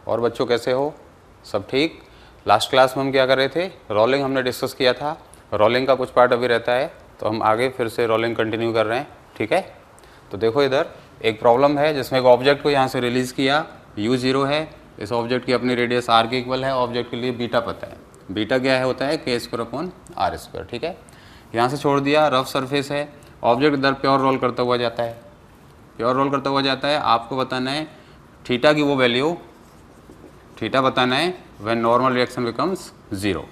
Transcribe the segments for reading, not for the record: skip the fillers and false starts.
और बच्चों कैसे हो, सब ठीक। लास्ट क्लास में हम क्या कर रहे थे, रोलिंग हमने डिस्कस किया था। रोलिंग का कुछ पार्ट अभी रहता है, तो हम आगे फिर से रोलिंग कंटिन्यू कर रहे हैं, ठीक है। तो देखो इधर एक प्रॉब्लम है जिसमें एक ऑब्जेक्ट को यहाँ से रिलीज़ किया, u0 है, इस ऑब्जेक्ट की अपनी रेडियस r के इक्वल है, ऑब्जेक्ट के लिए बीटा पता है, बीटा क्या है होता है k²/r², ठीक है। यहाँ से छोड़ दिया, रफ सरफेस है, ऑब्जेक्ट इधर प्योर रोल करता हुआ जाता है, प्योर रोल करता हुआ जाता है। आपको बताना है थीटा की वो वैल्यू, थीटा बताना है व्हेन नॉर्मल रिएक्शन बिकम्स 0,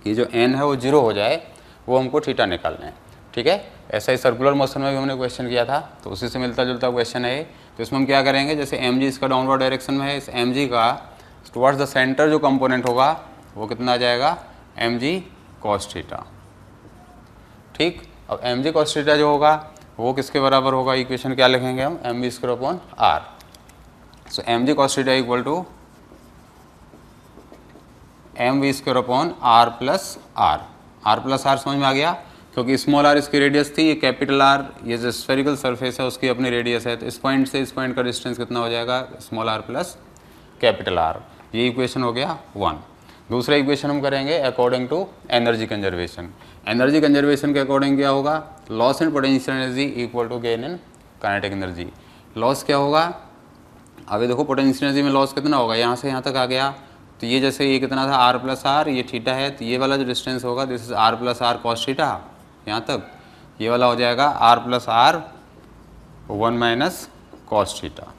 कि जो n है वो 0 हो जाए, वो हमको थीटा निकालना है, ठीक है। ऐसा ही सर्कुलर मोशन में भी हमने क्वेश्चन किया था, तो उसी से मिलता जुलता क्वेश्चन है ये। तो इसमें हम क्या करेंगे, जैसे mg इसका डाउनवर्ड डायरेक्शन में है, इस mg का टुवर्ड्स द सेंटर जो कंपोनेंट होगा वो कितना आ जाएगा, mg cos थीटा, ठीक। अब mg cos थीटा जो होगा वो किसके बराबर होगा, इक्वेशन क्या लिखेंगे हम, mv²/r। So mg cos theta equal to mv²/r plus r, r plus r समझ में आ गया, क्योंकि स्मॉल r इसकी रेडियस थी, ये कैपिटल R ये जो स्फेरिकल सरफेस है उसकी अपनी रेडियस है, तो इस पॉइंट से इस पॉइंट का डिस्टेंस कितना हो जाएगा, small r plus capital R। ये इक्वेशन हो गया 1। दूसरा इक्वेशन हम करेंगे according to energy conservation. Energy conservation के अकॉर्डिंग क्या होगा, loss in potential energy equal to gain in kinetic energy. Loss क्या होगा, अभी देखो पोटेंशियल एनर्जी में लॉस कितना होगा, यहाँ से यहाँ तक आ गया, तो ये जैसे ये कितना था r प्लस r, ये थीटा है, तो ये वाला जो डिस्टेंस होगा this is r plus r cos theta, यहाँ तक ये वाला हो जाएगा r plus r 1 minus cos theta.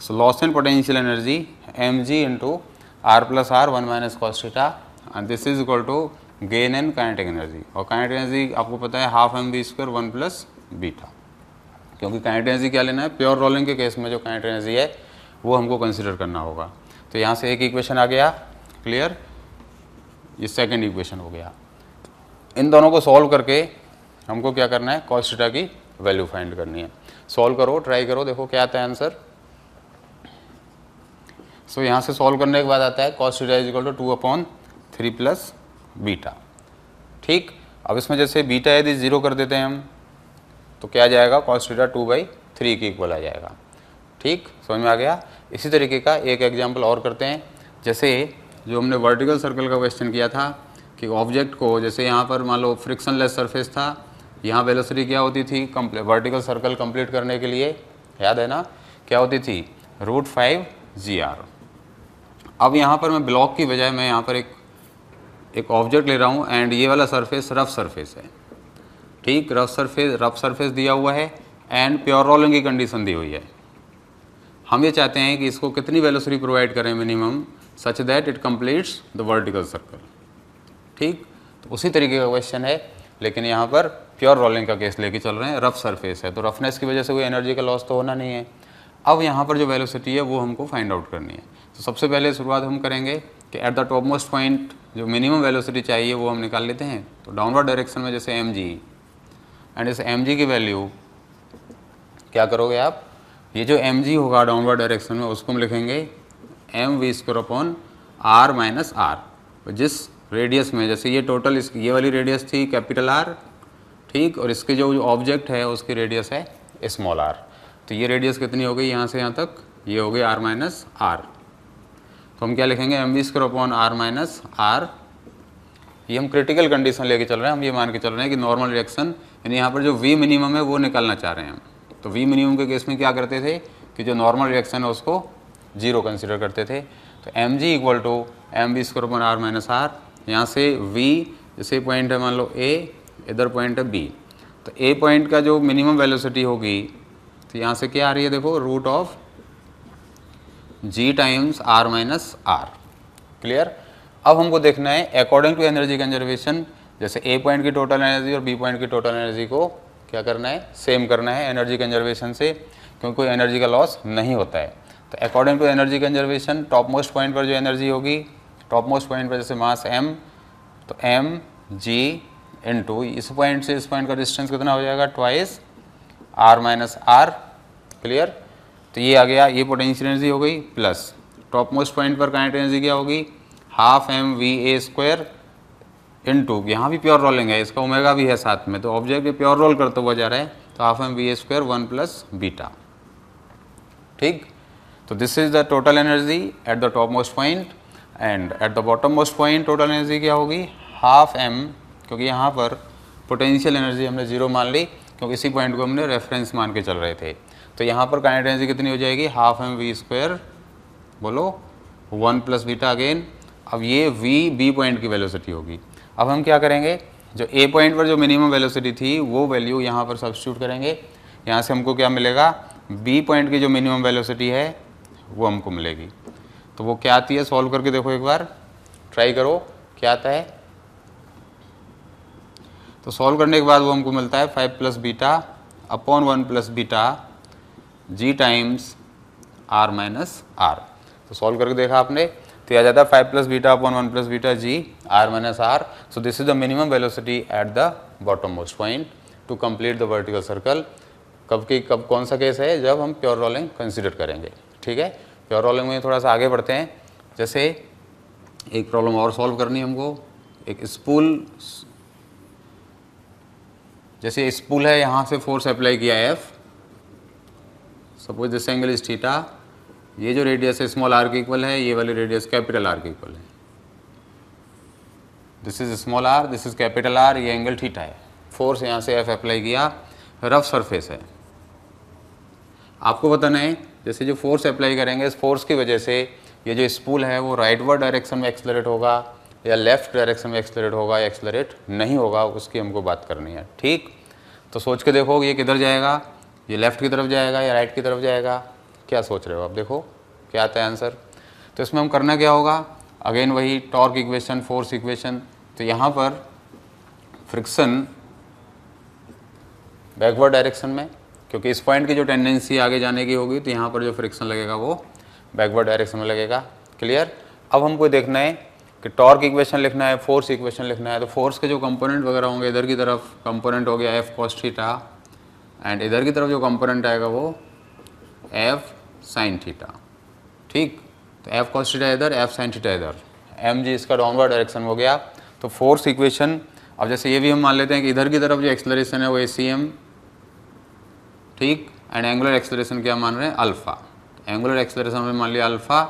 So loss in potential energy mg into r plus r 1 minus cos theta, and this is equal to gain in kinetic energy. और kinetic energy आपको पता है हाफ mv² 1 प्लस बीटा, क्योंकि kinetic energy क्या लेना है, pure rolling के case में जो काइनेटिक एनर्जी है वो हमको कंसिडर करना होगा। तो यहाँ से एक इक्वेशन आ गया, क्लियर, ये सेकंड इक्वेशन हो गया। इन दोनों को सॉल्व करके हमको क्या करना है, cos थीटा की वैल्यू फाइंड करनी है। सॉल्व करो, ट्राई करो, देखो क्या आता है आंसर। सो यहाँ से सॉल्व करने के बाद आता है cos theta is equal to 2/3 plus beta, ठीक। अब इसमें जैसे बीटा यदि 0 कर देते हैं हम, तो क्या आ जाएगा, cos थीटा 2/3 के इक्वल आ जाएगा, ठीक, समझ में आ गया। इसी तरीके का एक एग्जाम्पल और करते हैं, जैसे जो हमने वर्टिकल सर्कल का क्वेश्चन किया था कि ऑब्जेक्ट को, जैसे यहाँ पर मान लो फ्रिक्शनलेस सरफेस था, यहाँ वेलोसिटी क्या होती थी, वर्टिकल सर्कल कंप्लीट करने के लिए, याद है ना, क्या होती थी, √5gr। अब यहाँ पर मैं ब्लॉक की बजाय मैं यहाँ पर एक ऑब्जेक्ट ले रहा हूँ, एंड ये वाला सरफेस रफ सरफेस है, ठीक, रफ सरफेस दिया हुआ है, एंड प्योर रोलिंग की कंडीशन दी हुई है। हम ये चाहते हैं कि इसको कितनी वेलोसिटी प्रोवाइड करें minimum, such that it completes the vertical circle, ठीक। तो उसी तरीके का क्वेश्चन है, लेकिन यहाँ पर प्योर रोलिंग का केस लेके चल रहे हैं, रफ सरफेस है, तो रफनेस की वजह से कोई एनर्जी का लॉस तो होना नहीं है। अब यहाँ पर जो वेलोसिटी है वो हमको फाइंड आउट करनी है। तो सबसे पहले शुरुआत हम करेंगे कि eight the top most point जो मिनिमम वेलोसिटी चाहिए वो हम निकाल लेते हैं। तो डाउनवर्ड डायरेक्शन में जैसे mg, एंड इस mg की वैल्यू क्या करोगे आप, ये जो mg होगा डाउनवर्ड डायरेक्शन में उसको हम लिखेंगे mv²/r माइनस r। जिस रेडियस में, जैसे ये टोटल ये वाली रेडियस थी कैपिटल R, ठीक, और इसके जो ऑब्जेक्ट है उसकी रेडियस है स्मॉल r, तो ये रेडियस कितनी हो गई, यहाँ से यहाँ तक ये हो गई r माइनस r। तो हम क्या लिखेंगे, mv²/r माइनस r। ये हम क्रिटिकल कंडीशन लेके चल रहे हैं, हम ये मान के चल रहे हैं कि नॉर्मल रिएक्शन, यानी यहाँ पर जो v मिनिमम है वो निकालना चाह रहे हैं हम। तो v मिनिमम के केस में क्या करते थे कि जो नॉर्मल रिएक्शन है उसको 0 कंसिडर करते थे। तो mg equal to mv²/r minus r, यहाँ से v जैसे पॉइंट है मान लो a, इधर पॉइंट है b, तो a पॉइंट का जो मिनिमम वेलोसिटी होगी, तो यहाँ से क्या आ रही है, देखो √g times r minus r, clear. अब हमको देखना है अकॉर्डिंग टू एनर्जी कंजर्वेशन, जैसे a पॉइंट की टोटल एनर्जी और b पॉइंट की टोटल एनर्जी को क्या करना है, सेम करना है एनर्जी कंजर्वेशन से, क्योंकि कोई एनर्जी का लॉस नहीं होता है। तो according to energy conservation top most point पर जो एनर्जी होगी, टॉप मोस्ट पॉइंट पर जैसे मास m, तो mg इंटू इस पॉइंट से इस पॉइंट का डिस्टेंस कितना हो जाएगा, twice r minus r, clear. तो ये आ गया, ये पोटेंशियल एनर्जी हो गई, प्लस टॉप मोस्ट पॉइंट पर काइनेटिक एनर्जी क्या होगी, ½ mva² इंटू, यहाँ भी प्योर रोलिंग है, इसका ओमेगा भी है साथ में, तो ऑब्जेक्ट ये प्योर रोल करते हुआ जा रहा है, तो ½ mva² 1 प्लस बीटा, ठीक। तो this is the total energy at the top most point, and at the bottom most point total energy क्या होगी, हाफ m, क्योंकि यहाँ पर पोटेंशियल एनर्जी हमने 0 मान ली क्योंकि इसी पॉइंट को हमने रेफरेंस मान के चल रहे थे। तो यहाँ पर काइनेटिक एनर्जी कितनी हो जाएगी, हाफ m v², बोलो 1 प्लस बीटा अगेन। अब ये v b पॉइंट की वेलोसिटी होगी। अब हम क्या करेंगे, जो a पॉइंट पर जो मिनिमम वेलोसिटी थी वो वैल्यू यहाँ पर सब्स्टिट्यूट करेंगे। यहाँ से हमको क्या मिलेगा, b पॉइंट की जो मिनिमम वेलोसिटी है वो हमको मिलेगी। तो वो क्या आती है, सॉल्व करके देखो एक बार, ट्राई करो क्या आता है। तो सॉल्व करने के बाद वो हमको मिलता है 5 plus beta upon 1 plus beta g times r minus r। तो सॉल्व करके देखा आपने, तो यह आ जाता है 5 plus beta upon 1 plus beta g r minus r। So this is the minimum velocity at the bottom most point two complete the vertical circle. कब कौन सा केस है, जब हम प्योर रोलिंग कंसिडर करेंगे। ठीक है, प्योर रोलिंग में थोड़ा सा आगे बढ़ते हैं। जैसे एक प्रॉब्लम और सॉल्व करनी है हमको, एक स्पूल, जैसे स्पूल है, यहाँ से फोर्स अप्लाई किया है F, suppose this angle is theta, ये जो रेडियस है स्मॉल r के इक्वल है, ये वाली रेडियस कैपिटल R के इक्वल है। This is small r, this is capital R, ये एंगल थीटा है। फोर्स यहाँ से F अप्लाई किया, रफ सरफेस है। आपको बताना है जैसे जो फोर्स अप्लाई करेंगे, इस फोर्स की वजह से ये जो स्पूल है वो राइटवर्ड डायरेक्शन में एक्सलरेट होगा या लेफ्ट डायरेक्शन में एक्सलरेट होगा या एक्सलरेट नहीं होगा, उसकी हमको बात करनी है। ठीक, तो सोच के देखो ये किधर जाएगा, ये लेफ्ट की तरफ जाएगा या राइट की तरफ जाएगा, क्या सोच रहे हो आप, देखो क्या आता है आंसर। तो इसमें हम करना क्या होगा, अगेन वही टॉर्क इक्वेशन, फोर्स इक्वेशन। तो यहाँ पर फ्रिक्शन बैकवर्ड डायरेक्शन में, क्योंकि इस पॉइंट की जो टेंडेंसी आगे जाने की होगी, तो यहाँ पर जो फ्रिक्शन लगेगा वो बैकवर्ड डायरेक्शन में लगेगा। क्लियर। अब हमको देखना है कि टॉर्क इक्वेशन लिखना है, फोर्स इक्वेशन लिखना है। तो फोर्स के जो कंपोनेंट वगैरह होंगे, इधर की तरफ कंपोनेंट हो गया F cos थीटा, एंड इधर की तरफ जो कंपोनेंट आएगा वो F sin थीटा। ठीक, तो F cos थीटा इधर, F sin थीटा इधर, mg इसका डाउनवर्ड डायरेक्शन हो गया। तो फोर्स इक्वेशन, अब जैसे ये भी हम मान लेते हैं कि इधर की तरफ जो एक्सलरेशन है वो ACM, ठीक, एंड एंगुलर एक्सलरेशन क्या मान रहे हैं, अल्फा। एंगुलर एक्सलरेशन हमने मान लिया अल्फा।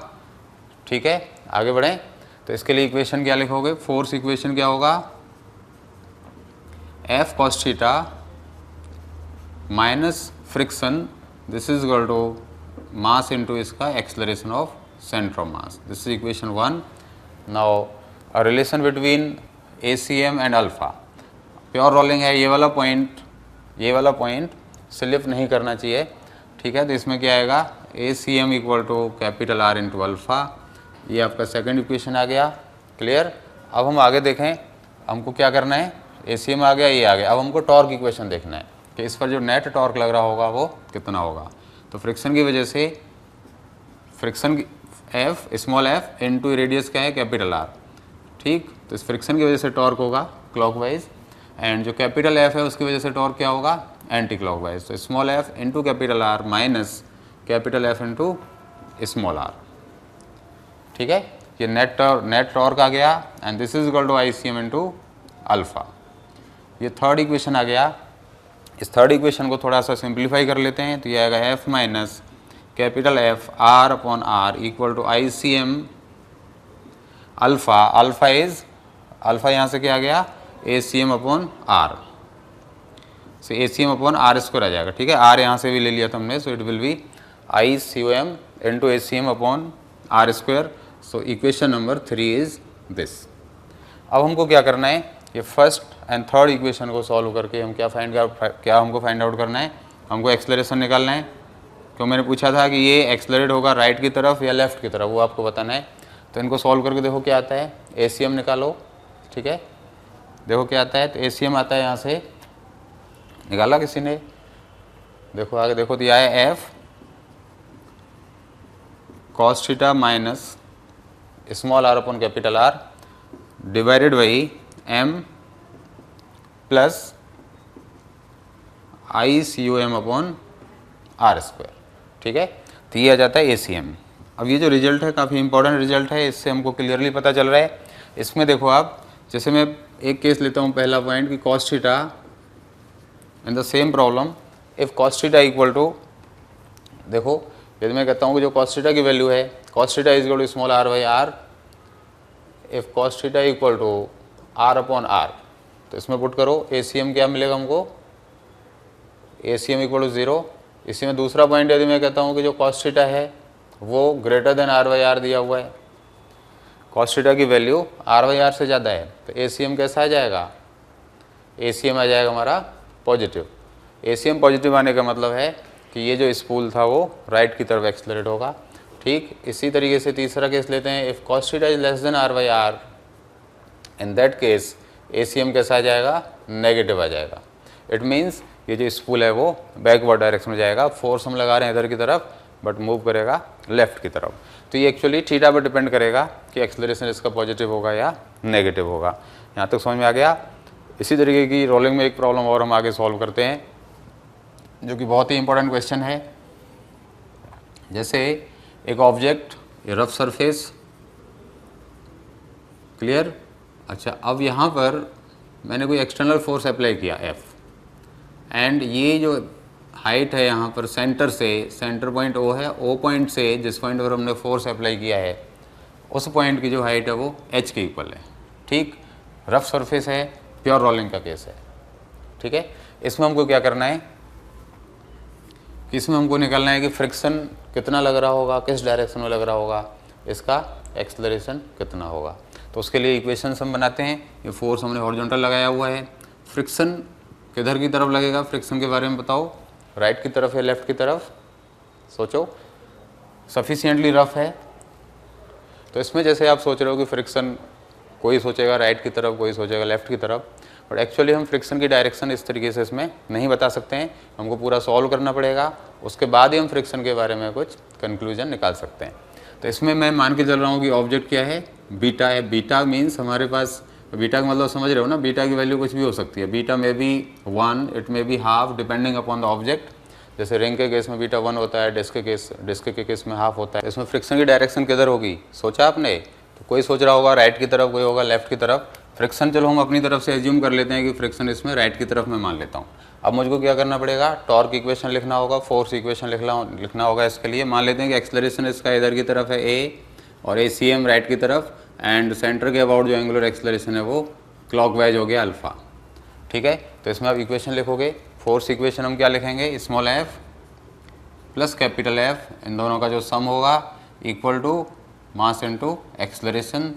ठीक है, आगे बढ़ें। तो इसके लिए इक्वेशन क्या लिखोगे, फोर्स इक्वेशन क्या होगा, F cos theta minus friction, this is equal to mass into इसका acceleration of centre of mass. This is equation 1। Now a relation between ACM and alpha. Pure rolling है, ये वाला point slip नहीं करना चाहिए। ठीक है, तो इसमें क्या आएगा, ACM equal to capital R into alpha. ये आपका सेकंड इक्वेशन आ गया। क्लियर। अब हम आगे देखें, हमको क्या करना है, ACM आ गया, ये आ गया। अब हमको टॉर्क इक्वेशन देखना है कि इस पर जो नेट टॉर्क लग रहा होगा वो कितना होगा। तो फ्रिक्शन की वजह से friction F small f into radius क्या है, कैपिटल R। ठीक, तो इस फ्रिक्शन की वजह से टॉर्क होगा क्लॉकवाइज, एंड जो कैपिटल F है उसकी वजह से टॉर्क क्या होगा, एंटी क्लॉकवाइज। तो small f into capital R minus capital F into small r। ठीक है, ये नेट टॉर्क आ गया, and this is equal to ICM into alpha. ये थर्ड इक्वेशन आ गया। इस थर्ड इक्वेशन को थोड़ा सा सिंप्लीफाई कर लेते हैं, तो ये आएगा F minus capital F R upon R equal to ICM alpha. Alpha यहाँ से क्या आ गया, ACM upon R। So ACM upon R square आ जाएगा। ठीक है, R यहाँ से भी ले लिया था हमने, so it will be ICM into ACM upon R square. So equation number 3 is this. अब हमको क्या करना है, ये फर्स्ट एंड थर्ड इक्वेशन को सॉल्व करके हम क्या हमको फाइंड आउट करना है, हमको एक्सलरेशन निकालना है। क्यों, मैंने पूछा था कि ये एक्सलरेट होगा राइट की तरफ या लेफ्ट की तरफ, वो आपको बताना है। तो इनको सॉल्व करके देखो क्या आता है, ACM निकालो। ठीक है, देखो क्या आता है, तो ACM आता है यहाँ से, निकाला किसी ने, देखो आगे देखो, तो यह है F cos theta minus small r upon capital R divided by m plus ICOM upon R square. ठीक है, तो ये आ जाता है ACM। अब ये जो रिजल्ट है काफ़ी इंपॉर्टेंट रिजल्ट है, इससे हमको क्लियरली पता चल रहा है। इसमें देखो आप, जैसे मैं एक केस लेता हूँ, पहला पॉइंट कि cos theta in the same problem if cos theta equal to, देखो यदि मैं कहता हूँ कि जो cos थीटा की वैल्यू है, cos theta is equal to small r by R, if cos theta equal to r upon r, तो इसमें पुट करो ACM क्या मिलेगा हमको, ACM इक्वल टू 0। इसी में दूसरा पॉइंट यदि मैं कहता हूँ कि जो cos थीटा है वो greater than r by R दिया हुआ है, cos थीटा की वैल्यू r बाई आर से ज़्यादा है, तो ACM कैसा आ जाएगा, ACM आ जाएगा हमारा पॉजिटिव। ACM पॉजिटिव आने का मतलब है कि ये जो स्पूल था वो राइट की तरफ एक्सलरेट होगा। ठीक, इसी तरीके से तीसरा केस लेते हैं, if cos theta is less than r by R, in that case ACM कैसा आ जाएगा, नेगेटिव आ जाएगा। इट मीन्स ये जो स्पूल है वो बैकवर्ड डायरेक्शन में जाएगा, फोर्स हम लगा रहे हैं इधर की तरफ बट मूव करेगा लेफ्ट की तरफ। तो ये एक्चुअली थीटा पर डिपेंड करेगा कि एक्सलरेशन इसका पॉजिटिव होगा या नेगेटिव होगा। यहाँ तक समझ में आ गया। इसी तरीके की रोलिंग में एक प्रॉब्लम और हम आगे सॉल्व करते हैं जो कि बहुत ही इंपॉर्टेंट क्वेश्चन है। जैसे एक ऑब्जेक्ट, ये रफ सरफेस, क्लियर। अच्छा, अब यहाँ पर मैंने कोई एक्सटर्नल फोर्स अप्लाई किया F, एंड ये जो हाइट है यहाँ पर सेंटर से, सेंटर पॉइंट O है, O पॉइंट से जिस पॉइंट पर हमने फोर्स अप्लाई किया है उस पॉइंट की जो हाइट है वो H के इक्वल है। ठीक, रफ सरफेस है, प्योर रोलिंग का केस है। ठीक है, इसमें हमको क्या करना है, इसमें हमको निकालना है कि फ्रिक्शन कितना लग रहा होगा, किस डायरेक्शन में लग रहा होगा, इसका एक्सलरेशन कितना होगा। तो उसके लिए इक्वेशंस हम बनाते हैं। ये फोर्स हमने हॉरिजॉन्टल लगाया हुआ है, फ्रिक्शन किधर की तरफ लगेगा, फ्रिक्शन के बारे में बताओ, राइट की तरफ या लेफ्ट की तरफ, सोचो। सफिशिएंटली रफ है तो इसमें जैसे आप सोच रहे हो कि फ्रिक्शन कोई सोचेगा राइट की तरफ, कोई सोचेगा लेफ्ट की तरफ, बट एक्चुअली हम फ्रिक्शन की डायरेक्शन इस तरीके से इसमें नहीं बता सकते हैं। हमको पूरा सॉल्व करना पड़ेगा, उसके बाद ही हम फ्रिक्शन के बारे में कुछ कंक्लूजन निकाल सकते हैं। तो इसमें मैं मान के चल रहा हूँ कि ऑब्जेक्ट क्या है, बीटा है। बीटा मीन्स हमारे पास, बीटा का मतलब समझ रहे हो ना, बीटा की वैल्यू कुछ भी हो सकती है। बीटा में भी 1, इट में भी half, depending upon the object. जैसे रिंग के केस में बीटा 1 होता है, डिस्क के केस में हाफ होता है। इसमें फ्रिक्शन की डायरेक्शन किधर होगी, सोचा आपने? तो कोई सोच रहा होगा राइट की तरफ, कोई होगा लेफ्ट की तरफ। फ्रिक्शन चलो हम अपनी तरफ से एज्यूम कर लेते हैं कि फ्रिक्शन इसमें राइट की तरफ मैं मान लेता हूँ। अब मुझको क्या करना पड़ेगा, टॉर्क इक्वेशन लिखना होगा, फोर्स इक्वेशन लिखना होगा। इसके लिए मान लेते हैं कि एक्सलरेशन इसका इधर की तरफ है A और ACM राइट की तरफ, एंड सेंटर के अबाउट जो एंगुलर एक्सलरेशन है वो क्लॉकवाइज हो गया अल्फा। ठीक है, तो इसमें आप इक्वेशन लिखोगे। फोर्स इक्वेशन हम क्या लिखेंगे, small f plus capital F, इन दोनों का जो सम होगा equal to mass into acceleration.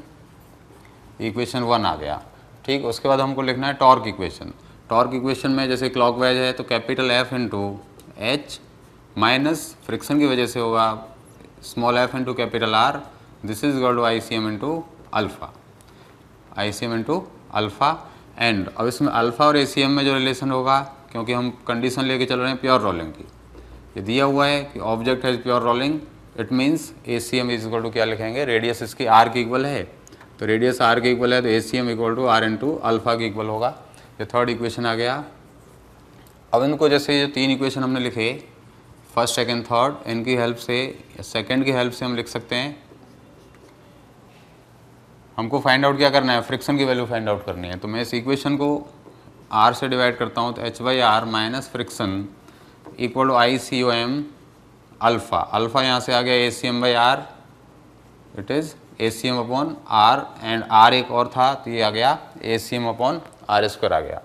Equation 1 आ गया। ठीक, उसके बाद हमको लिखना है टॉर्क इक्वेशन। टॉर्क इक्वेशन में जैसे क्लॉकवाइज है तो capital F into H minus friction की वजह से होगा small f into capital R, this is equal to ICM into alpha, ICM into alpha. And अब इसमें अल्फा और ACM में जो रिलेशन होगा, क्योंकि हम कंडीशन लेके चल रहे हैं प्योर रोलिंग की, ये दिया हुआ है कि ऑब्जेक्ट है pure rolling, it means ACM is equal to क्या लिखेंगे, रेडियस इसकी R के इक्वल है, तो रेडियस R के इक्वल है तो ACM equal to R into alpha के इक्वल होगा। ये थर्ड इक्वेशन आ गया। अब इनको जैसे ये 3 इक्वेशन हमने लिखे, फर्स्ट सेकंड थर्ड, इनकी हेल्प से, सेकंड की हेल्प से हम लिख सकते हैं। हमको फाइंड आउट क्या करना है, फ्रिक्शन की वैल्यू फाइंड आउट करनी है। तो मैं इस इक्वेशन को R से डिवाइड करता हूँ, तो H/R minus friction equal to ICOM alpha. Alpha यहाँ से आ गया ACM/R, it is ACM upon R, and R एक और था तो ये आ गया ACM अपॉन R² आ गया।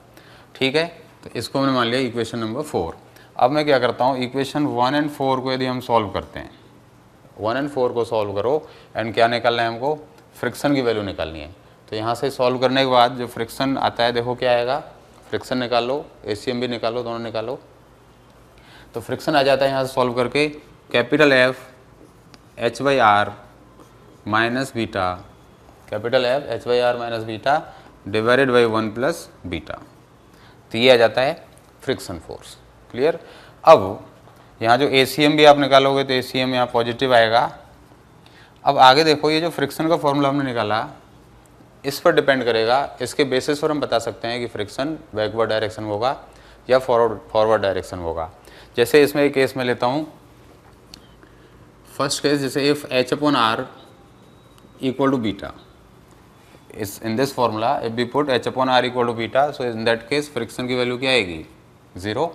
ठीक है, तो इसको हमने मान लिया इक्वेशन नंबर 4। अब मैं क्या करता हूँ, इक्वेशन 1 एंड 4 को यदि हम सॉल्व करते हैं, 1 एंड 4 को सॉल्व करो, एंड क्या निकालना है हमको, फ्रिक्शन की वैल्यू निकालनी है। तो यहाँ से सॉल्व करने के बाद जो फ्रिक्शन आता है, देखो क्या आएगा, फ्रिक्शन निकालो, ACM भी निकालो, दोनों निकालो, तो फ्रिक्शन आ जाता है यहाँ से सॉल्व करके, capital F H/R minus beta, capital F H/R minus beta divided by 1 plus beta. तो ये आ जाता है फ्रिक्शन फोर्स। क्लियर। अब यहाँ जो ACM भी आप निकालोगे तो ACM यहाँ पॉजिटिव आएगा। अब आगे देखो, ये जो फ्रिक्शन का फॉर्मूला हमने निकाला, इस पर डिपेंड करेगा, इसके बेसिस पर हम बता सकते हैं कि फ्रिक्शन बैकवर्ड डायरेक्शन होगा या फॉरवर्ड डायरेक्शन होगा। जैसे इसमें एक केस में लेता हूँ, फर्स्ट केस, जैसे if H/R equal to beta, इस in this formula if we put H/R equal to beta, so in that case friction की वैल्यू क्या आएगी, 0।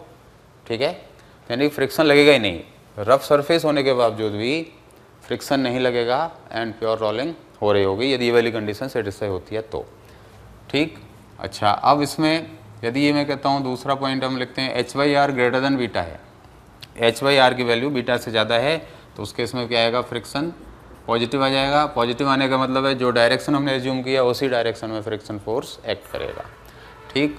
ठीक है, यानी फ्रिक्शन लगेगा ही नहीं। रफ सरफेस होने के बावजूद भी फ्रिक्शन नहीं लगेगा एंड प्योर रोलिंग हो रही होगी, यदि ये वाली कंडीशन सेटिस्फाई होती है तो। ठीक, अच्छा अब इसमें यदि ये मैं कहता हूँ दूसरा पॉइंट हम लिखते हैं H by R greater than beta है, एच बाई आर की वैल्यू बीटा से ज़्यादा है, तो उस केस में क्या आएगा, फ्रिक्शन पॉजिटिव आ जाएगा। पॉजिटिव आने का मतलब है जो डायरेक्शन हमने एज्यूम किया उसी डायरेक्शन में फ्रिक्शन फोर्स एक्ट करेगा। ठीक,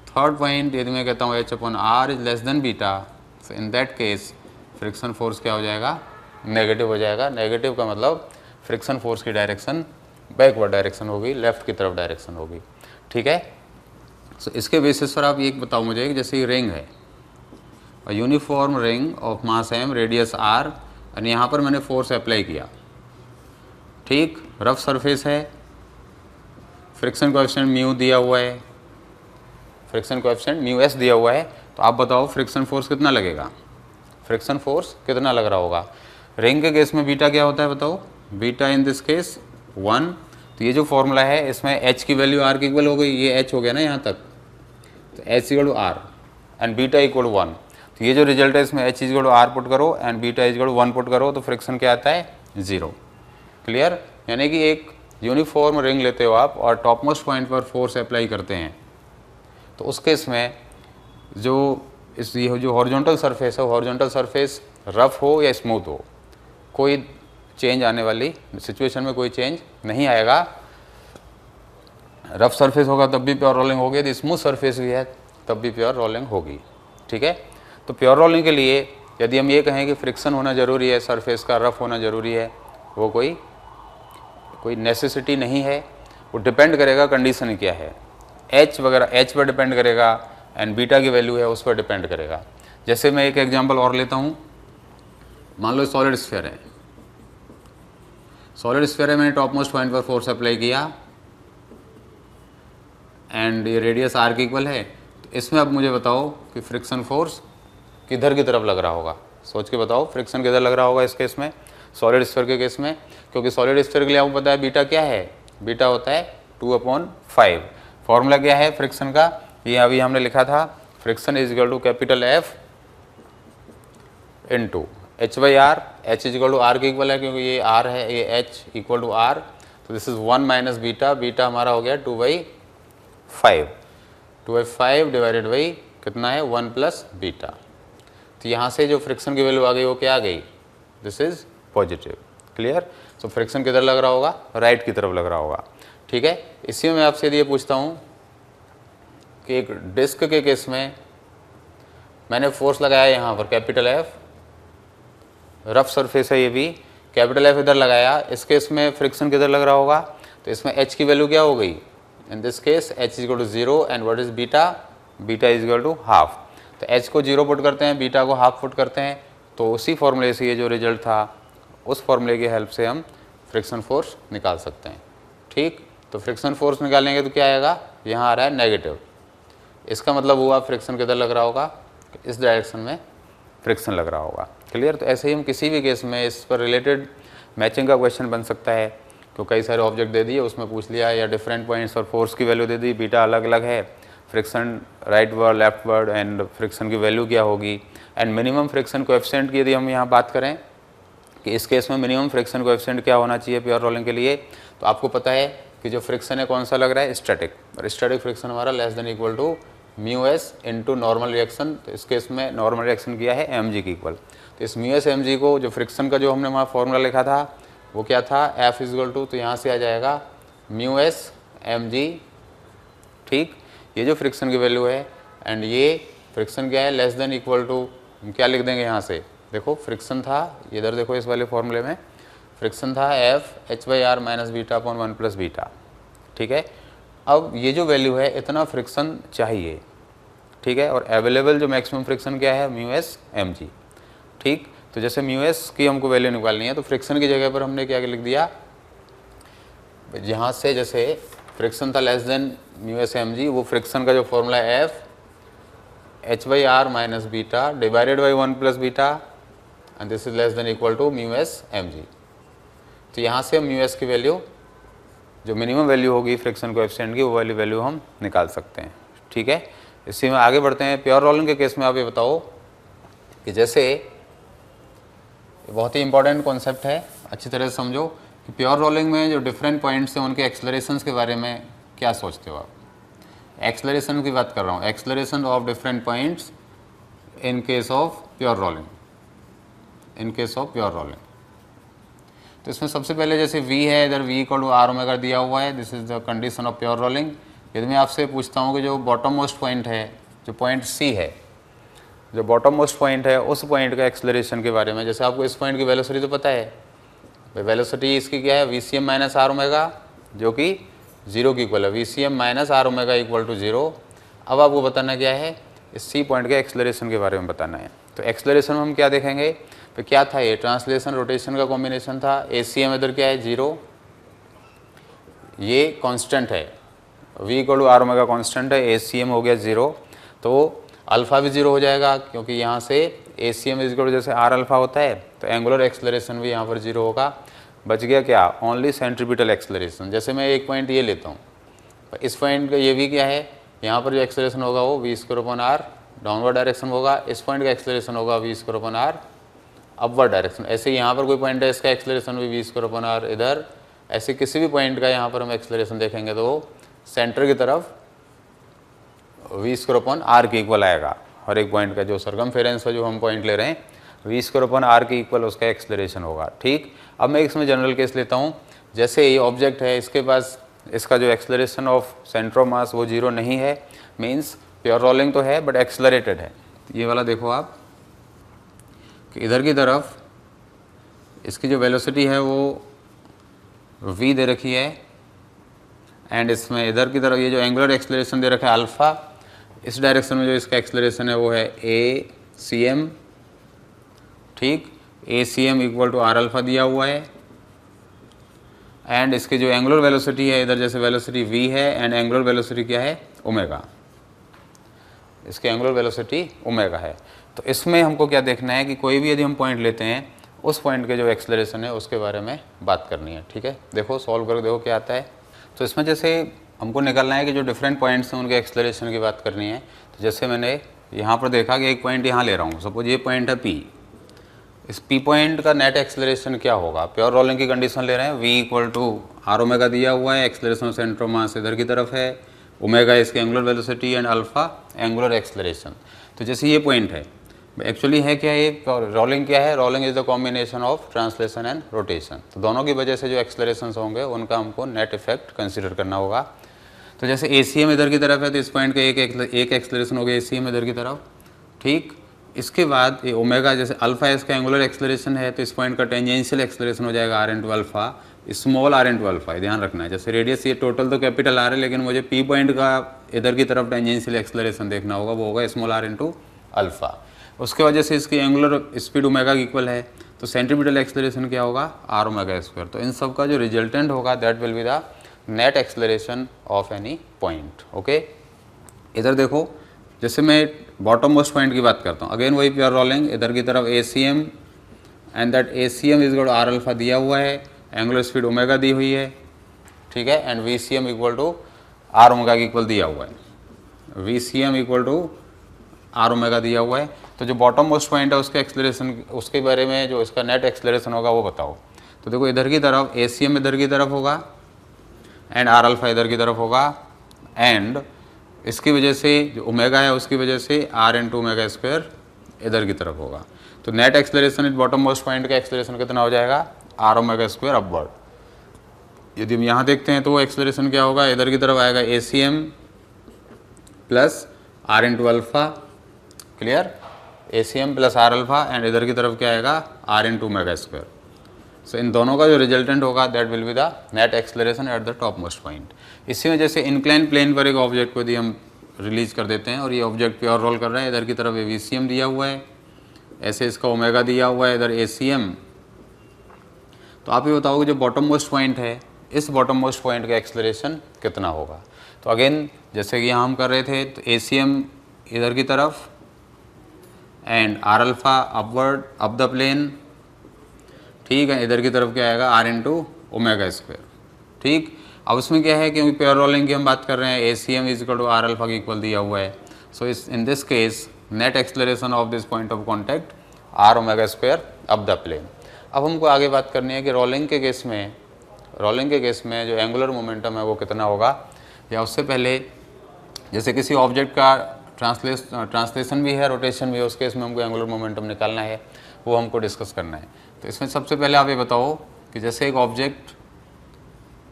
थर्ड पॉइंट यदि मैं कहता हूँ H upon R is less than beta, so in that case friction force क्या हो जाएगा, नेगेटिव हो जाएगा। नेगेटिव का मतलब फ्रिक्शन फोर्स की डायरेक्शन बैकवर्ड डायरेक्शन होगी, लेफ्ट की तरफ डायरेक्शन होगी। ठीक है, सो इसके बेसिस पर आप ये बताओ मुझे कि जैसे ये रिंग है, uniform ring of mass M radius R, और यहाँ पर मैंने फोर्स अप्लाई किया। ठीक, रफ सरफेस है, फ्रिक्शन कोएफिशिएंट म्यू दिया हुआ है, फ्रिक्शन कोएफिशिएंट म्यू एस दिया हुआ है, तो आप बताओ फ्रिक्शन फोर्स कितना लगेगा, फ्रिक्शन फोर्स कितना लग रहा होगा। रिंग के केस में बीटा क्या होता है बताओ, बीटा इन दिस केस 1, तो ये जो फॉर्मूला है इसमें एच की वैल्यू आर की इक्वल हो गई, ये एच हो गया ना यहाँ तक, तो H equal to R and beta equal 1, तो ये जो रिजल्ट है इसमें H equal to R put करो and beta equal to 1 put करो, तो फ्रिक्शन क्या आता है, 0। क्लियर, यानी कि एक यूनिफॉर्म रिंग लेते हो आप और टॉप मोस्ट पॉइंट पर फोर्स अप्लाई करते हैं, तो उस केस में ये जो हॉरिजॉन्टल सरफेस है, हॉरिजॉन्टल सरफेस रफ हो या स्मूथ हो, कोई चेंज आने वाली सिचुएशन में कोई चेंज नहीं आएगा। रफ सरफेस होगा तब भी प्योर रोलिंग होगी, यदि स्मूथ सरफेस भी है तब भी प्योर रोलिंग होगी। ठीक है, तो प्योर रोलिंग के लिए यदि हम ये कहें कि फ्रिक्शन होना ज़रूरी है, सरफेस का रफ होना ज़रूरी है, वो कोई नेसेसिटी नहीं है, वो डिपेंड करेगा कंडीशन क्या है, एच वगैरह, एच पर डिपेंड करेगा एंड बीटा की वैल्यू है उस पर डिपेंड करेगा। जैसे मैं एक एग्जांपल और लेता हूँ, मान लो सॉलिड स्फीयर है, सॉलिड स्फीयर है, मैंने टॉप मोस्ट पॉइंट पर फोर्स अप्लाई किया एंड ये रेडियस आर की इक्वल है, तो इसमें अब मुझे बताओ कि फ्रिक्शन फोर्स किधर की तरफ लग रहा होगा, सोच के बताओ फ्रिक्शन किधर लग रहा होगा इस केस में, सॉलिड स्फीयर के केस में, क्योंकि सॉलिड स्फीयर के लिए आपको पता है बीटा क्या है, बीटा होता है 2/5। फॉर्मूला क्या है फ्रिक्शन का, ये अभी हमने लिखा था, friction is equal to capital F into H by R, H is equal to R के इक्वल है क्योंकि ये आर है, ये एच इक्वल टू आर, तो this is 1 minus beta, beta हमारा हो गया 2/5, 2/5 डिवाइडेड बाई कितना है 1 प्लस बीटा, तो यहाँ से जो फ्रिक्शन की वैल्यू आ गई वो क्या आ गई, this is positive. Clear, so friction किधर लग रहा होगा, राइट की तरफ लग रहा होगा। ठीक है, इसी में मैं आपसे ये पूछता हूँ कि एक डिस्क के केस में मैंने फोर्स लगाया यहाँ पर कैपिटल एफ, रफ सरफेस है ये भी, कैपिटल एफ इधर लगाया, इस केस में फ्रिक्शन किधर लग रहा होगा, तो इसमें एच की वैल्यू क्या हो गई, in this case H is equal to 0 and what is beta, beta is equal to half, तो एच को 0 पुट करते हैं, बीटा को हाफ पुट करते हैं, तो उसी फॉर्मूले से ये जो रिजल्ट था उस फॉर्मूले की हेल्प से हम फ्रिक्शन फोर्स निकाल सकते हैं। ठीक, तो फ्रिक्शन फोर्स निकालेंगे तो क्या आएगा, यहाँ आ रहा है नेगेटिव, इसका मतलब हुआ फ्रिक्शन किधर लग रहा होगा, इस डायरेक्शन में फ्रिक्शन लग रहा होगा। क्लियर, तो ऐसे ही हम किसी भी केस में इस पर रिलेटेड मैचिंग का क्वेश्चन बन सकता है, तो कई सारे ऑब्जेक्ट दे दिए उसमें पूछ लिया, या डिफरेंट पॉइंट्स और फोर्स की वैल्यू दे दी, बीटा अलग अलग है, friction right word left word and friction की वैल्यू क्या होगी, एंड मिनिमम फ्रिक्शन कोएफिशिएंट की यदि हम यहाँ बात करें कि इस केस में मिनिमम फ्रिक्शन कोएफिशिएंट क्या होना चाहिए प्योर रोलिंग के लिए, तो आपको पता है कि जो फ्रिक्शन है कौन सा लग रहा है, स्टैटिक, और स्टैटिक फ्रिक्शन हमारा less than equal to mu S into normal reaction, तो इस केस में नॉर्मल रिएक्शन किया है एम जी की इक्वल, तो इस म्यू एस एम जी को जो फ्रिक्शन का जो हमने वहाँ फॉर्मूला लिखा था वो क्या था, एफ इज इक्वल टू, तो यहाँ से आ जाएगा म्यू एस एम जी। ठीक, ये जो फ्रिक्शन की वैल्यू है एंड ये फ्रिक्शन क्या है, लेस देन इक्वल टू, हम क्या लिख देंगे यहाँ से, देखो फ्रिक्शन था, इधर देखो इस वाले फॉर्मूले में फ्रिक्शन था F H by R minus beta upon 1 plus beta. ठीक है, अब ये जो वैल्यू है इतना फ्रिक्शन चाहिए, ठीक है, और अवेलेबल जो मैक्सिमम फ्रिक्शन क्या है, म्यू एस एम जी। ठीक, तो जैसे म्यू एस की हमको वैल्यू निकालनी है, तो फ्रिक्शन की जगह पर हमने क्या लिख दिया, यहाँ से जैसे फ्रिक्शन था less than mu S M G, वो फ्रिक्शन का जो फॉर्मूला है F H by R minus beta divided by 1 plus beta and this is less than equal to mu S M G. तो यहाँ से हम म्यू एस की value जो मिनिमम वैल्यू होगी फ्रिक्शन कोएफिशिएंट की, वो वाली वैल्यू हम निकाल सकते हैं। ठीक है, इसी में आगे बढ़ते हैं। प्योर रोलिंग के केस में आप ये बताओ कि जैसे ये बहुत ही इंपॉर्टेंट कॉन्सेप्ट है, अच्छी तरह से समझो कि प्योर रोलिंग में जो डिफरेंट पॉइंट्स हैं उनके एक्सलरेशंस के बारे में क्या सोचते हो आप। एक्सलरेशन की बात कर रहा हूँ, acceleration of different points in case of pure rolling, in case of pure rolling. तो इसमें सबसे पहले जैसे v है, इधर v equal to R omega दिया हुआ है, this is the condition of pure rolling. यदि मैं आपसे पूछता हूँ कि जो बॉटम मोस्ट पॉइंट है, जो पॉइंट c है, जो बॉटम मोस्ट पॉइंट है, उस पॉइंट का एक्सलरेशन के बारे में, जैसे आपको इस पॉइंट की वेलोसिटी तो पता है, वेलोसिटी इसकी क्या है, VCM माइनस आर ओमेगा, जो कि 0 की इक्वल है, VCM minus R omega equal to 0। अब आपको बताना क्या है, इस C पॉइंट के एक्सलरेशन के बारे में बताना है। तो एक्सलरेशन में हम क्या देखेंगे, तो क्या था, ये ट्रांसलेशन रोटेशन का कॉम्बिनेशन था। ACM इधर क्या है 0, ये कांस्टेंट है, v equal to R omega constant है, ACM हो गया 0, तो अल्फ़ा भी 0 हो जाएगा, क्योंकि यहाँ से ACM इज इक्वल टू जैसे आर अल्फ़ा होता है, तो एंगुलर एक्सलरेशन भी यहाँ पर 0 होगा। बच गया क्या, ओनली सेंट्रीपिटल एक्सलरेशन। जैसे मैं एक पॉइंट ये लेता हूँ, इस पॉइंट का ये भी क्या है, यहाँ पर जो एक्सलरेशन होगा वो v square upon R downward direction होगा, इस पॉइंट का एक्सलरेशन होगा v square upon R upward direction. ऐसे यहाँ पर कोई पॉइंट है, इसका एक्सलरेशन भी v स्क्वायर अपॉन आर, इधर ऐसे किसी भी पॉइंट का यहाँ पर हम एक्सलरेशन देखेंगे तो सेंटर की तरफ v स्क्वायर अपॉन आर के इक्वल आएगा। हर एक पॉइंट का जो सरकमफेरेंस है, जो हम पॉइंट ले रहे हैं, v स्क्वायर अपॉन आर के इक्वल उसका एक्सलरेशन होगा। ठीक, अब मैं इसमें जनरल केस लेता हूँ, जैसे ये ऑब्जेक्ट है, इसके पास इसका जो एक्सलरेशन ऑफ सेंटर ऑफ मास वो 0 नहीं है, मीन्स प्योर रोलिंग तो है बट एक्सलरेटेड है। ये वाला देखो आप कि इधर की तरफ इसकी जो वेलोसिटी है वो v दे रखी है, एंड इसमें इधर की तरफ ये जो एंगुलर एक्सलरेशन दे रखा है अल्फ़ा, इस डायरेक्शन में जो इसका एक्सलरेशन है वो है ACM। ठीक, ACM equal to R alpha दिया हुआ है, एंड इसकी जो एंगुलर वेलोसिटी है, इधर जैसे वेलोसिटी v है एंड एंगुलर वेलोसिटी क्या है, ओमेगा, इसकी एंगुलर वेलोसिटी ओमेगा है। तो इसमें हमको क्या देखना है कि कोई भी यदि हम पॉइंट लेते हैं, उस पॉइंट के जो एक्सलरेशन है उसके बारे में बात करनी है। ठीक है, देखो सॉल्व करके देखो क्या आता है। तो इसमें जैसे हमको निकालना है कि जो डिफरेंट पॉइंट्स हैं उनके एक्सलरेशन की बात करनी है। तो जैसे मैंने यहाँ पर देखा कि एक पॉइंट यहाँ ले रहा हूँ, सपोज ये पॉइंट है P, इस P पॉइंट का नेट एक्सलरेशन क्या होगा, प्योर रोलिंग की कंडीशन ले रहे हैं, v equal to R omega दिया हुआ है, एक्सलरेशन सेंटर ऑफ मास इधर की तरफ है, ओमेगा इसकी angular velocity and alpha angular acceleration. तो जैसे ये पॉइंट है, एक्चुअली है क्या, ये रोलिंग क्या है, rolling is the combination of translation and rotation. तो दोनों की वजह से जो एक्सलरेशन होंगे उनका हमको नेट इफेक्ट कंसिडर करना होगा। तो जैसे ACM इधर की तरफ है, तो इस पॉइंट का एक एक्सलरेशन हो गया ACM इधर की तरफ। ठीक, इसके बाद ये ओमेगा, जैसे अल्फा इसका एंगुलर एक्सलरेशन है, तो इस पॉइंट का टेंजेंशियल एक्सलरेशन हो जाएगा R into alpha, small R into alpha, ध्यान रखना है। जैसे रेडियस ये टोटल तो कैपिटल आर है, लेकिन मुझे P पॉइंट का इधर की तरफ टेंजेंशियल एक्सलरेशन देखना होगा, वो होगा स्मॉल आर इंटू अल्फा। उसके वजह से इसकी एंगुलर स्पीड ओमेगा की इक्वल है, तो सेंट्रीपिटल एक्सलरेशन क्या होगा, आर ओमेगा स्क्वायर। तो इन सब का जो रिजल्टेंट होगा that will be the net acceleration of any point. Okay, इधर देखो, जैसे मैं बॉटम मोस्ट पॉइंट की बात करता हूँ, अगेन वही प्योर रोलिंग, इधर की तरफ ACM and that ACM is equal to R alpha दिया हुआ है, एंगुलर स्पीड ओमेगा दी हुई है। ठीक है, and VCM equal to R omega की इक्वल दिया हुआ है, VCM equal to R omega दिया हुआ है। तो जो बॉटम मोस्ट पॉइंट है उसके एक्सलरेशन, उसके बारे में जो इसका नेट एक्सलरेशन होगा वो बताओ। तो देखो इधर की तरफ ACM इधर की तरफ होगा एंड आर अल्फा इधर की तरफ होगा, एंड इसकी वजह से जो ओमेगा है उसकी वजह से आर इंटू ओमेगा स्क्वायर इधर की तरफ होगा। तो नेट एक्सलरेशन इस बॉटम मोस्ट पॉइंट का एक्सलरेशन कितना हो जाएगा, आर ओमेगा स्क्वायर अपवर्ड। यदि हम यहाँ देखते हैं तो वो एक्सलरेशन क्या होगा, इधर की तरफ आएगा ACM plus R into alpha, clear, ACM plus R alpha, and इधर की तरफ क्या आएगा, R into omega square. So in दोनों का जो रिजल्टेंट होगा that will be the net acceleration at the top most point. इसी में जैसे इंक्लाइन प्लेन पर एक ऑब्जेक्ट को यदि हम रिलीज कर देते हैं और ये ऑब्जेक्ट प्योर रोल कर रहा है, इधर की तरफ ये VCM दिया हुआ है, ऐसे इसका ओमेगा दिया हुआ है, इधर ACM। तो आप ये बताओगे जो बॉटम मोस्ट पॉइंट है, इस बॉटम मोस्ट पॉइंट का एक्सलरेशन कितना होगा। तो अगेन जैसे कि यहाँ हम कर रहे थे, तो ACM इधर की तरफ and R alpha upward up the plane. ठीक है, इधर की तरफ क्या आएगा, आर इंटू ओमेगा स्क्वायर। ठीक, अब उसमें क्या है, क्योंकि प्योर रोलिंग की हम बात कर रहे हैं, ACM is equal to R alpha की इक्वल दिया हुआ है। सो इस in this case net acceleration of this point of contact R omega square up the plane. अब हमको आगे बात करनी है कि रोलिंग के केस में जो एंगुलर मोमेंटम है वो कितना होगा, या उससे पहले जैसे किसी ऑब्जेक्ट का ट्रांसलेशन भी है, रोटेशन भी है, उस केस में हमको एंगुलर मोमेंटम निकालना है, वो हमको डिस्कस करना है। तो इसमें सबसे पहले आप ये बताओ कि जैसे एक ऑब्जेक्ट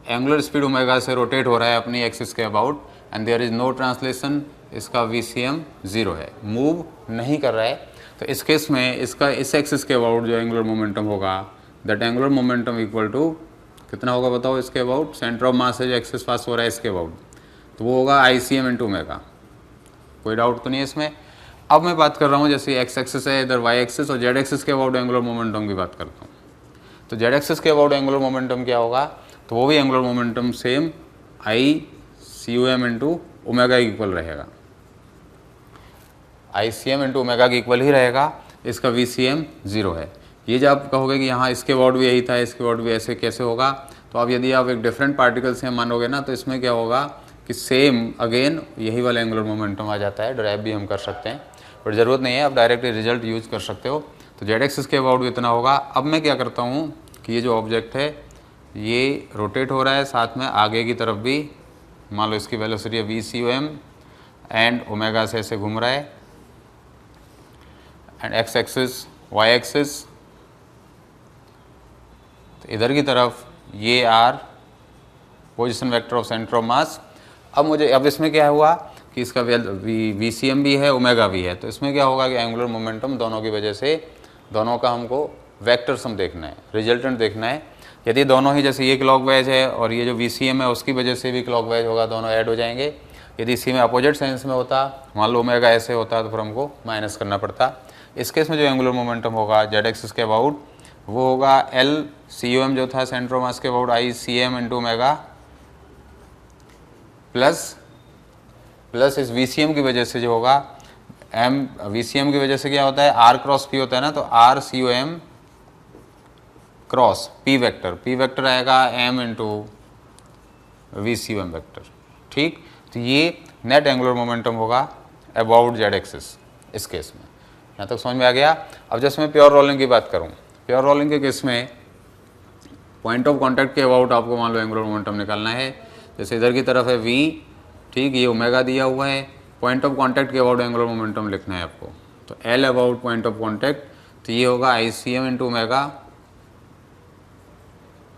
एंगुलर स्पीड ओमेगा से रोटेट हो रहा है अपनी एक्सिस के about and there is no translation, इसका VCM 0 है, मूव नहीं कर रहा है, तो इस केस में इसका इस एक्सिस के अबाउट जो एंगुलर मोमेंटम होगा, that angular momentum equal to कितना होगा बताओ, इसके अबाउट सेंटर ऑफ मास है जो एक्सिस पास हो रहा है इसके अबाउट, तो वो होगा ICM इंटू ओमेगा। कोई डाउट तो नहीं है इसमें। अब मैं बात कर रहा हूँ जैसे एक्स एक्सिस है, इधर वाई एक्सिस, और जेड एक्सिस के अबाउट एंगुलर मोमेंटम की बात करता हूँ। तो जेड एक्सिस के अबाउट एंगुलर मोमेंटम क्या होगा, तो वो भी angular momentum same ICM into omega equal रहेगा, ICM इंटू ओमेगा के इक्वल ही रहेगा, इसका VCM 0 है। ये जब आप कहोगे कि यहाँ इसके अबाउट भी यही था, इसके अबाउट भी ऐसे कैसे होगा, तो अब यदि आप एक डिफरेंट पार्टिकल से मानोगे ना, तो इसमें क्या होगा कि सेम अगेन यही वाला एंगुलर मोमेंटम आ जाता है। ड्राइव भी हम कर सकते हैं, बट ज़रूरत नहीं है, आप डायरेक्टली रिजल्ट यूज कर सकते हो। तो जेड एक्सिस के अबाउट इतना होगा। अब मैं क्या करता हूँ कि ये जो ऑब्जेक्ट है ये रोटेट हो रहा है, साथ में आगे की तरफ भी मान लो इसकी वेलोसिटी है VCM एंड ओमेगा से ऐसे घूम रहा है, and X axis Y axis, तो इधर की तरफ ये R position vector of centre of mass. अब इसमें क्या हुआ कि इसका VCM भी है, ओमेगा भी है, तो इसमें क्या होगा कि एंगुलर मोमेंटम दोनों की वजह से, दोनों का हमको वेक्टर सम देखना है, रिजल्टेंट देखना है। यदि दोनों ही जैसे ये क्लॉकवाइज है और ये जो VCM है उसकी वजह से भी क्लॉकवाइज होगा, दोनों ऐड हो जाएंगे। यदि इसी में अपोजिट सेंस में होता, मान लो ओमेगा ऐसे होता, तो फिर हमको माइनस करना पड़ता। इस केस में जो एंगुलर मोमेंटम होगा जेड एक्सिस के अबाउट वो होगा LCOM जो था सेंटर ऑफ मास के about ICM into omega plus इस VCM की वजह से जो होगा VCM की वजह से क्या होता है, R क्रॉस P होता है ना, तो RCOM क्रॉस P वेक्टर आएगा M इंटू VCM वेक्टर। ठीक, तो ये नेट एंगुलर मोमेंटम होगा अबाउट जेड एक्सिस इस केस में। यहाँ तक समझ में आ गया। अब जैसे मैं प्योर रोलिंग की बात करूँ, प्योर रोलिंग के केस में पॉइंट ऑफ कॉन्टैक्ट के अबाउट आपको मान लो एंगुलर मोमेंटम निकालना है। जैसे इधर की तरफ है V, ठीक, ये ओमेगा दिया हुआ है, पॉइंट ऑफ कॉन्टैक्ट के अबाउट एंगुलर मोमेंटम लिखना है आपको, तो L about point of contact, तो ये होगा ICM into omega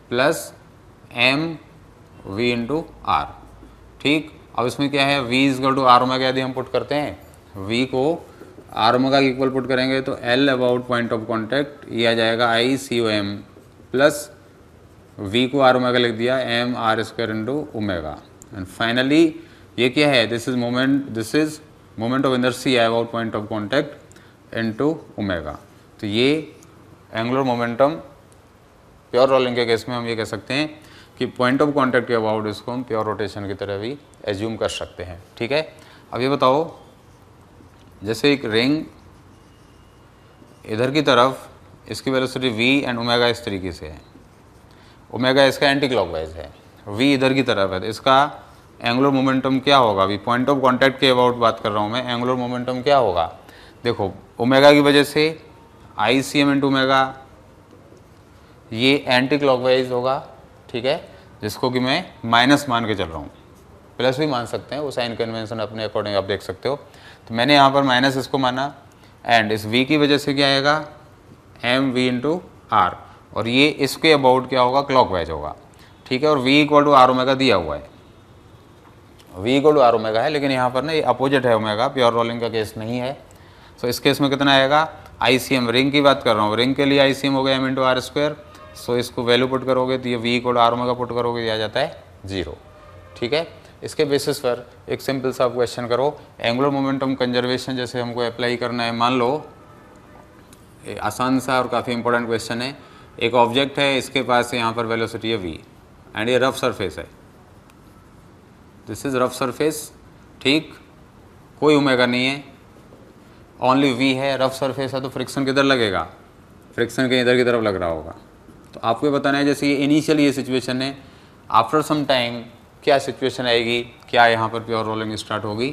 plus MV into R। ठीक, अब इसमें क्या है, V is equal to R omega यदि हम पुट करते हैं, V को R ओमेगा के इक्वल पुट करेंगे तो L about point of contact ये आ जाएगा ICOM प्लस V को R ओमेगा लिख दिया MR square into omega, and finally ये क्या है, this is moment of inertia about point of contact into omega. तो ये एंगुलर मोमेंटम प्योर रोलिंग के केस में हम ये कह सकते हैं कि पॉइंट ऑफ कॉन्टैक्ट के अबाउट इसको हम प्योर रोटेशन की तरह भी एज्यूम कर सकते हैं। ठीक है, अब ये बताओ जैसे एक रिंग इधर की तरफ इसकी वेलोसिटी V एंड ओमेगा इस तरीके से है, ओमेगा इसका एंटी क्लॉकवाइज है, V इधर की तरफ है, तो इसका एंगुलर मोमेंटम क्या होगा, अभी पॉइंट ऑफ कॉन्टैक्ट के अबाउट बात कर रहा हूँ मैं, एंगुलर मोमेंटम क्या होगा, देखो ओमेगा की वजह से ICM इंटू ओमेगा ये एंटी क्लॉकवाइज होगा, ठीक है, जिसको कि मैं माइनस मान के चल रहा हूँ, प्लस भी मान सकते हैं, वो साइन कन्वेंशन अपने अकॉर्डिंग आप देख सकते हो। तो मैंने यहाँ पर माइनस इसको माना, एंड इस V की वजह से क्या आएगा MV इंटू R, और ये इसके अबाउट क्या होगा, क्लॉकवाइज होगा। ठीक है, और V equal to R omega दिया हुआ है, V equal to R omega है, लेकिन यहाँ पर ना ये अपोजिट है ओमेगा, प्योर रोलिंग का केस नहीं है। सो इस केस में कितना आएगा, ICM रिंग की बात कर रहा हूँ, रिंग के लिए ICM हो गया M into R square. So इसको वैल्यू पुट करोगे तो ये V equal to R omega put करोगे, ये आ जाता है 0। ठीक है, इसके बेसिस पर एक सिंपल सा क्वेश्चन करो, एंगुलर मोमेंटम कंजर्वेशन जैसे हमको अप्लाई करना है। मान लो आसान सा और काफ़ी इंपॉर्टेंट क्वेश्चन है, एक ऑब्जेक्ट है, इसके पास यहाँ पर वेलोसिटी है V एंड ये रफ सरफेस है, दिस इज रफ सरफेस। ठीक, कोई ओमेगा नहीं है, ओनली V है, रफ सरफेस है, तो फ्रिक्शन किधर लगेगा, फ्रिक्शन के इधर की तरफ लग रहा होगा। तो आपको बताना है जैसे ये इनिशियल ये सिचुएशन है, आफ्टर सम टाइम क्या सिचुएशन आएगी, क्या यहाँ पर प्योर रोलिंग स्टार्ट होगी।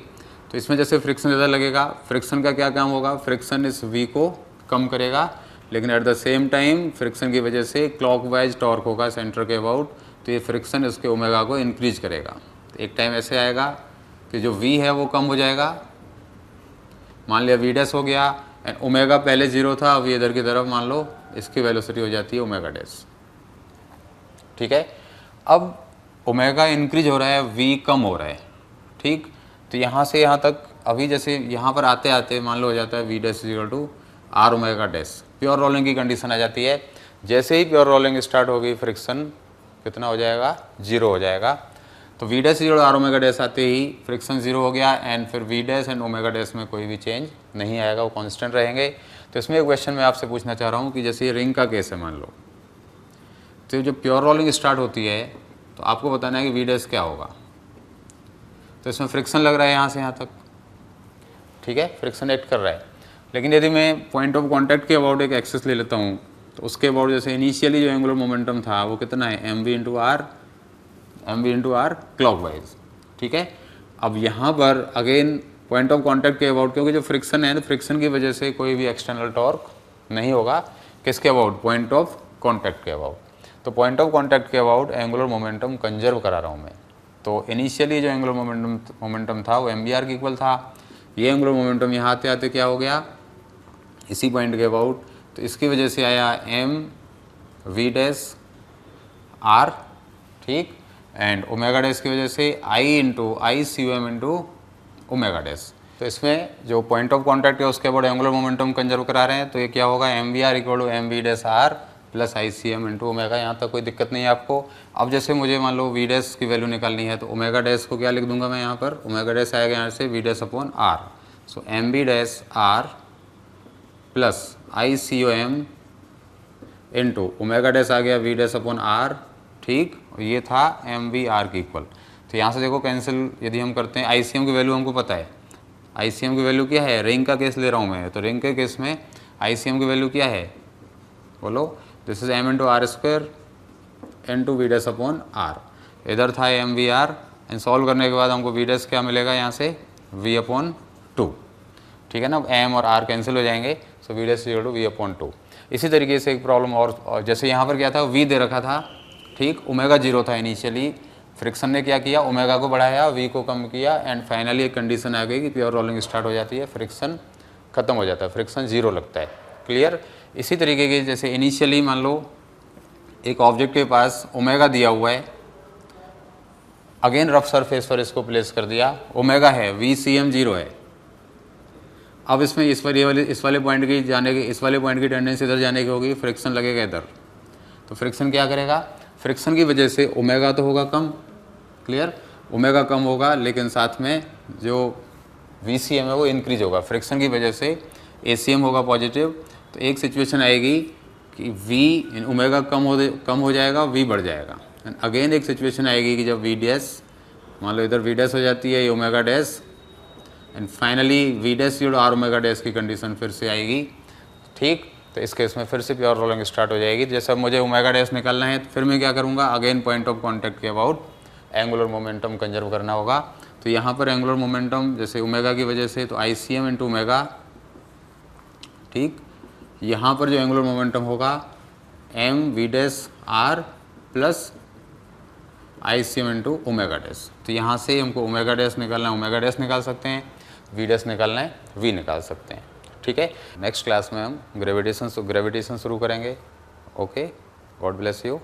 तो इसमें जैसे फ्रिक्शन इधर लगेगा, फ्रिक्शन का क्या काम होगा, फ्रिक्शन इस V को कम करेगा, लेकिन at the same time friction की वजह से क्लॉकवाइज टॉर्क होगा सेंटर के अबाउट, तो ये फ्रिक्शन इसके ओमेगा को इंक्रीज करेगा। तो एक टाइम ऐसे आएगा कि जो v है वो कम हो जाएगा, मान लिया v डैश हो गया एंड ओमेगा पहले 0 था, अब ये इधर की तरफ मान लो इसकी वेलोसिटी हो जाती है ओमेगा डैश। ठीक है, अब ओमेगा इंक्रीज हो रहा है, v कम हो रहा है। ठीक, तो यहाँ से यहाँ तक अभी जैसे यहाँ पर आते आते मान लो हो जाता है v dash equal to R omega dash, pure rolling की कंडीशन आ जाती है। जैसे ही प्योर रोलिंग स्टार्ट होगी फ्रिक्शन कितना हो जाएगा, 0 हो जाएगा। तो v dash equal to R omega dash आते ही फ्रिक्शन 0 हो गया एंड फिर v dash and omega dash में कोई भी चेंज नहीं आएगा, वो कांस्टेंट रहेंगे। तो इसमें एक क्वेश्चन मैं आपसे पूछना चाह रहा हूँ कि जैसे ये रिंग का केस है मान लो, तो जब प्योर रोलिंग स्टार्ट होती है तो आपको बताना है कि v डैश क्या होगा। तो इसमें फ्रिक्शन लग रहा है यहाँ से यहाँ तक, ठीक है, फ्रिक्शन एक्ट कर रहा है। लेकिन यदि मैं पॉइंट ऑफ कॉन्टैक्ट के अबाउट एक एक्सेस ले लेता हूँ तो उसके अबाउट जैसे इनिशियली जो एंगुलर मोमेंटम था वो कितना है, M V into R clockwise. ठीक है, अब यहाँ पर अगेन पॉइंट ऑफ कॉन्टैक्ट के अबाउट, क्योंकि जो फ्रिक्शन है, फ्रिक्शन की वजह से कोई भी एक्सटर्नल टॉर्क नहीं होगा, किसके अबाउट, पॉइंट ऑफ कॉन्टैक्ट के अबाउट। तो पॉइंट ऑफ कॉन्टैक्ट के अबाउट एंगुलर मोमेंटम कंजर्व करा रहा हूँ मैं। तो इनिशियली जो एंगुलर मोमेंटम था वो एम बी आर के इक्वल था। ये एंगुलर मोमेंटम यहाँ आते आते क्या हो गया, इसी पॉइंट के अबाउट, तो इसकी वजह से आया एम वी डैश आर, ठीक, एंड ओमेगा डैश की वजह से I into I C M into omega dash. तो इसमें जो पॉइंट ऑफ कॉन्टैक्ट है उसके अबाउट एंगुलर मोमेंटम कंजर्व करा रहे हैं, तो ये क्या होगा, M V R equal to M V dash R plus I C M into omega. यहाँ तक कोई दिक्कत नहीं है आपको। अब जैसे मुझे मान लो वी डैश की वैल्यू निकालनी है, तो ओमेगा डैश को क्या लिख दूंगा मैं यहाँ पर, ओमेगा डैश आएगा यहाँ से V dash upon R, so M V dash R plus I C O M into omega dash आ गया वी डैश अपॉन आर, ठीक, और ये था एम वी आर की इक्वल। तो यहाँ से देखो कैंसिल यदि हम करते हैं, आई सी एम की वैल्यू हमको पता है, आई सी एम की वैल्यू क्या है, रिंग का केस ले रहा हूँ मैं, तो रिंग के केस में आई सी एम की वैल्यू क्या है, बोलो, this is M into R square into V dash upon R. इधर था M V R and solve करने के बाद हमको वी डैश क्या मिलेगा यहाँ से, वी अपॉन 2, ठीक है ना, एम और आर कैंसिल हो जाएंगे, so V dash equal to V upon 2। इसी तरीके से एक प्रॉब्लम और जैसे यहाँ पर क्या था, वी दे रखा था, ठीक, ओमेगा 0 था इनिशियली, फ्रिक्शन ने क्या किया, ओमेगा को बढ़ाया, वी को कम किया एंड फाइनली एक कंडीशन आ गई कि प्योर रोलिंग स्टार्ट हो जाती है, फ्रिक्शन खत्म हो जाता है, फ्रिक्शन 0 लगता है। क्लियर। इसी तरीके के जैसे इनिशियली मान लो एक ऑब्जेक्ट के पास ओमेगा दिया हुआ है, अगेन रफ सरफेस पर इसको प्लेस कर दिया, ओमेगा है, वी सी एम 0 है। अब इसमें इस वाले पॉइंट की जाने की, इस वाले पॉइंट की टेंडेंसी इधर जाने की होगी, फ्रिक्शन लगेगा इधर, तो फ्रिक्शन क्या करेगा, फ्रिक्शन की वजह से ओमेगा तो होगा कम, क्लियर, ओमेगा कम होगा, लेकिन साथ में जो वी सी एम है वो इंक्रीज होगा, फ्रिक्शन की वजह से ए सी एम होगा पॉजिटिव। तो एक सिचुएशन आएगी कि वी ओमेगा कम हो जाएगा, वी बढ़ जाएगा, एंड अगेन एक सिचुएशन आएगी कि जब वी डैश, मान लो इधर वी डैश हो जाती है, ये omega dash, and finally V dash और आर ओमेगा डैश की कंडीशन फिर से आएगी, ठीक। तो इस केस में फिर से प्योर रोलिंग स्टार्ट हो जाएगी। जैसे अब मुझे ओमेगा डैश निकालना है, तो फिर मैं क्या करूँगा, अगेन पॉइंट ऑफ कॉन्टैक्ट के अबाउट एंगुलर मोमेंटम कंजर्व करना होगा। तो यहाँ पर एंगुलर मोमेंटम जैसे ओमेगा की वजह से, तो I C M into omega, ठीक, यहाँ पर जो एंगुलर मोमेंटम होगा M V dash R plus I C M into omega dash. तो यहाँ से हमको ओमेगा डैश निकालना है, ओमेगा डैश निकाल सकते हैं, वी डैश निकालना है, वी निकाल सकते हैं, ठीक है। नेक्स्ट क्लास में हम ग्रेविटेशन शुरू करेंगे। Okay, God bless you.